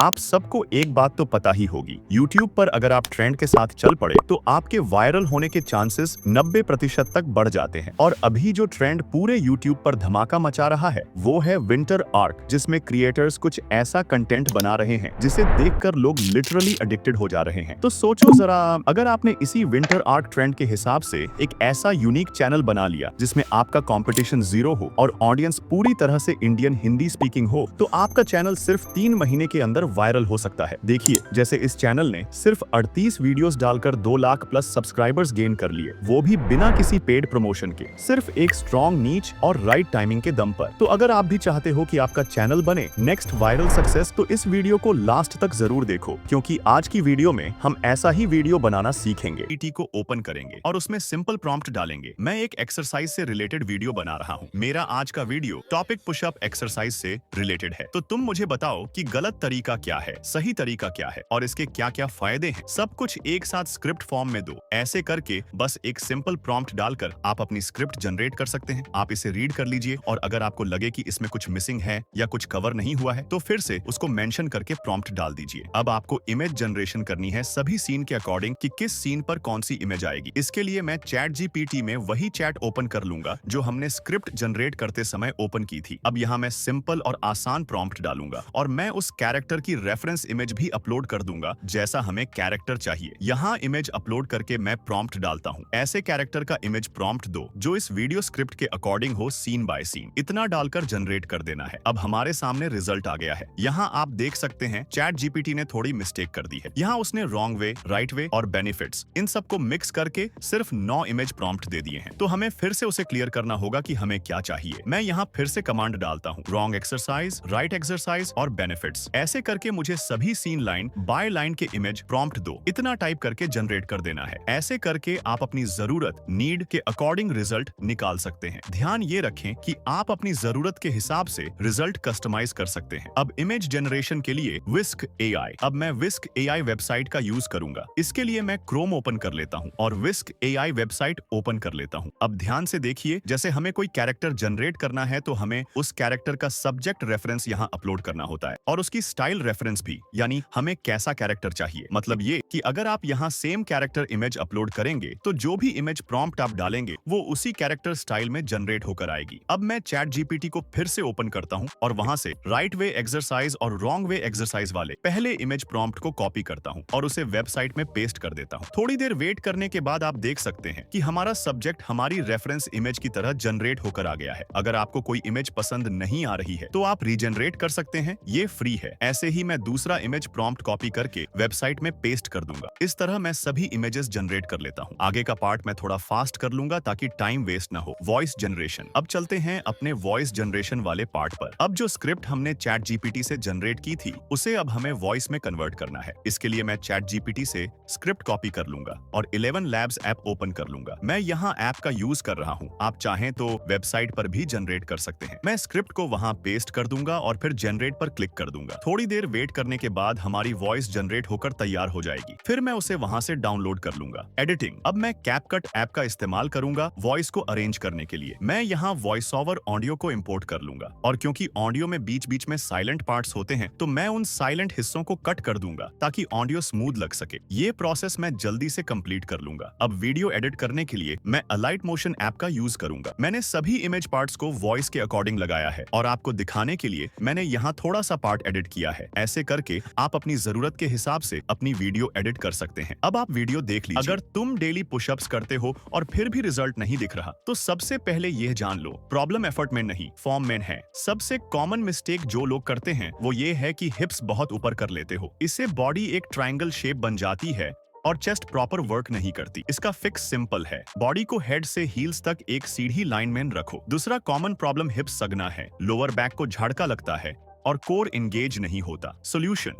आप सबको एक बात तो पता ही होगी, YouTube पर अगर आप ट्रेंड के साथ चल पड़े तो आपके वायरल होने के चांसेस 90% तक बढ़ जाते हैं। और अभी जो ट्रेंड पूरे YouTube पर धमाका मचा रहा है वो है विंटर आर्क, जिसमें क्रिएटर्स कुछ ऐसा कंटेंट बना रहे हैं जिसे देखकर लोग लिटरली एडिक्टेड हो जा रहे हैं। तो सोचो जरा, अगर आपने इसी विंटर आर्क ट्रेंड के हिसाब से एक ऐसा यूनिक चैनल बना लिया जिसमें आपका कंपटीशन जीरो हो और ऑडियंस पूरी तरह से इंडियन हिंदी स्पीकिंग हो, तो आपका चैनल सिर्फ 3 महीने के अंदर वायरल हो सकता है। देखिए, जैसे इस चैनल ने सिर्फ 38 वीडियोस डालकर 2 लाख प्लस सब्सक्राइबर्स गेन कर लिए, वो भी बिना किसी पेड प्रमोशन के, सिर्फ एक स्ट्रॉन्ग नीच और राइट टाइमिंग के दम पर। तो अगर आप भी चाहते हो कि आपका चैनल बने नेक्स्ट वायरल सक्सेस, तो इस वीडियो को लास्ट तक जरूर देखो, क्योंकि आज की वीडियो में हम ऐसा ही वीडियो बनाना सीखेंगे। GPT को ओपन करेंगे और उसमें सिंपल प्रॉम्प्ट डालेंगे। मैं एक एक्सरसाइज से रिलेटेड वीडियो बना रहा हूँ। मेरा आज का वीडियो टॉपिक पुशअप एक्सरसाइज से रिलेटेड है। तो तुम मुझे बताओ कि गलत तरीका क्या है, सही तरीका क्या है और इसके क्या क्या फायदे हैं। सब कुछ एक साथ स्क्रिप्ट फॉर्म में दो। ऐसे करके बस एक सिंपल प्रॉम्प्ट डालकर आप अपनी स्क्रिप्ट जनरेट कर सकते हैं। आप इसे रीड कर लीजिए और अगर आपको लगे कि इसमें कुछ मिसिंग है या कुछ कवर नहीं हुआ है तो फिर से उसको मेंशन करके प्रॉम्प्ट डाल दीजिए। अब आपको इमेज जनरेशन करनी है सभी सीन के अकॉर्डिंग कि किस सीन पर कौन सी इमेज आएगी। इसके लिए मैं चैट जीपीटी में वही चैट ओपन कर लूंगा जो हमने स्क्रिप्ट जनरेट करते समय ओपन की थी। अब यहाँ मैं सिंपल और आसान प्रॉम्प्ट डालूंगा और मैं उस कैरेक्टर की रेफरेंस इमेज भी अपलोड कर दूंगा जैसा हमें कैरेक्टर चाहिए। यहाँ इमेज अपलोड करके मैं प्रॉम्प्ट डालता हूँ, ऐसे कैरेक्टर का इमेज प्रॉम्प्ट दो जो इस वीडियो स्क्रिप्ट के अकॉर्डिंग हो, सीन बाय सीन। इतना डालकर जनरेट कर देना है। अब हमारे सामने रिजल्ट आ गया है। यहाँ आप देख सकते हैं चैट जीपीटी ने थोड़ी मिस्टेक कर दी है। यहाँ उसने रॉन्ग वे, राइट वे और बेनिफिट्स इन सबको मिक्स करके सिर्फ 9 इमेज प्रॉम्प्ट दे दिए हैं। तो हमें फिर से उसे क्लियर करना होगा कि हमें क्या चाहिए। मैं यहाँ फिर से कमांड डालता हूँ, रॉन्ग एक्सरसाइज, राइट एक्सरसाइज और बेनिफिट्स। ऐसे करके मुझे सभी सीन लाइन बाय लाइन के इमेज प्रॉम्प्ट दो। इतना टाइप करके जनरेट कर देना है। ऐसे करके आप अपनी जरूरत, नीड के अकॉर्डिंग रिजल्ट निकाल सकते हैं। ध्यान ये रखें कि आप अपनी जरूरत के हिसाब से रिजल्ट कस्टमाइज कर सकते हैं। अब इमेज जनरेशन के लिए विस्क AI। अब मैं विस्क AI वेबसाइट का यूज करूंगा। इसके लिए मैं क्रोम ओपन कर लेता हूं और विस्क AI वेबसाइट ओपन कर लेता हूं। अब ध्यान से देखिए, जैसे हमें कोई कैरेक्टर जनरेट करना है तो हमें उस कैरेक्टर का सब्जेक्ट रेफरेंस यहाँ अपलोड करना होता है और उसकी स्टाइल रेफरेंस भी, यानी हमें कैसा कैरेक्टर चाहिए। मतलब ये कि अगर आप यहाँ सेम कैरेक्टर इमेज अपलोड करेंगे तो जो भी इमेज प्रॉम्प्ट आप डालेंगे वो उसी कैरेक्टर स्टाइल में जनरेट होकर आएगी। अब मैं चैट जीपीटी को फिर से ओपन करता हूँ और वहां से राइट वे एक्सरसाइज और रॉन्ग वे एक्सरसाइज वाले पहले इमेज प्रॉम्प्ट को कॉपी करता हूँ और उसे वेबसाइट में पेस्ट कर देता हूँ। थोड़ी देर वेट करने के बाद आप देख सकते हैं कि हमारा सब्जेक्ट हमारी रेफरेंस इमेज की तरह जनरेट होकर आ गया है। अगर आपको कोई इमेज पसंद नहीं आ रही है तो आप रीजनरेट कर सकते हैं, ये फ्री है। ऐसे ही मैं दूसरा इमेज प्रॉम्प्ट कॉपी करके वेबसाइट में पेस्ट कर दूंगा। इस तरह मैं सभी इमेजेस जनरेट कर लेता हूँ। आगे का पार्ट मैं थोड़ा फास्ट कर लूंगा ताकि टाइम वेस्ट ना हो। Voice generation. अब चलते हैं अपने वॉइस जनरेशन वाले पार्ट पर। अब जो स्क्रिप्ट हमने चैट जीपीटी से जनरेट की थी उसे अब हमें वॉइस में कन्वर्ट करना है। इसके लिए मैं चैट जीपीटी से स्क्रिप्ट कॉपी कर लूंगा और 11 लैब्स ऐप ओपन कर लूंगा। मैं यहाँ ऐप का यूज कर रहा हूँ। आप चाहें तो वेबसाइट पर भी जनरेट कर सकते हैं। मैं स्क्रिप्ट को वहां पेस्ट कर दूंगा और फिर जनरेट पर क्लिक कर दूंगा। थोड़ी देर वेट करने के बाद हमारी वॉइस जनरेट होकर तैयार हो जाएगी। फिर मैं उसे वहां से डाउनलोड कर लूंगा। एडिटिंग। अब मैं कैपकट ऐप का इस्तेमाल करूंगा वॉइस को अरेंज करने के लिए। मैं यहाँ वॉइस ओवर ऑडियो को इंपोर्ट कर लूंगा और क्योंकि ऑडियो में बीच बीच में साइलेंट पार्ट्स होते हैं तो मैं उन साइलेंट हिस्सों को कट कर दूंगा ताकि ऑडियो स्मूथ लग सके। ये प्रोसेस मैं जल्दी से कंप्लीट कर लूंगा। अब वीडियो एडिट करने के लिए मैं अलाइट मोशन ऐप का यूज करूंगा। मैंने सभी इमेज पार्ट्स को वॉइस के अकॉर्डिंग लगाया है और आपको दिखाने के लिए मैंने यहाँ थोड़ा सा पार्ट एडिट किया है। ऐसे करके आप अपनी जरूरत के हिसाब से अपनी वीडियो एडिट कर सकते हैं। अब आप वीडियो देख लीजिए। अगर तुम डेली पुशअप्स करते हो और फिर भी रिजल्ट नहीं दिख रहा तो सबसे पहले यह जान लो, प्रॉब्लम एफर्ट में नहीं, फॉर्म में है। सबसे कॉमन मिस्टेक जो लोग करते हैं वो ये है कि हिप्स बहुत ऊपर कर लेते हो। इससे बॉडी एक ट्रायंगल शेप बन जाती है और चेस्ट प्रॉपर वर्क नहीं करती। इसका फिक्स सिंपल है, बॉडी को हेड से हील्स तक एक सीधी लाइन में रखो। दूसरा कॉमन प्रॉब्लम हिप्स सगना है, लोअर बैक को झटका लगता है और कोर एंगेज नहीं होता। सोल्यूशन।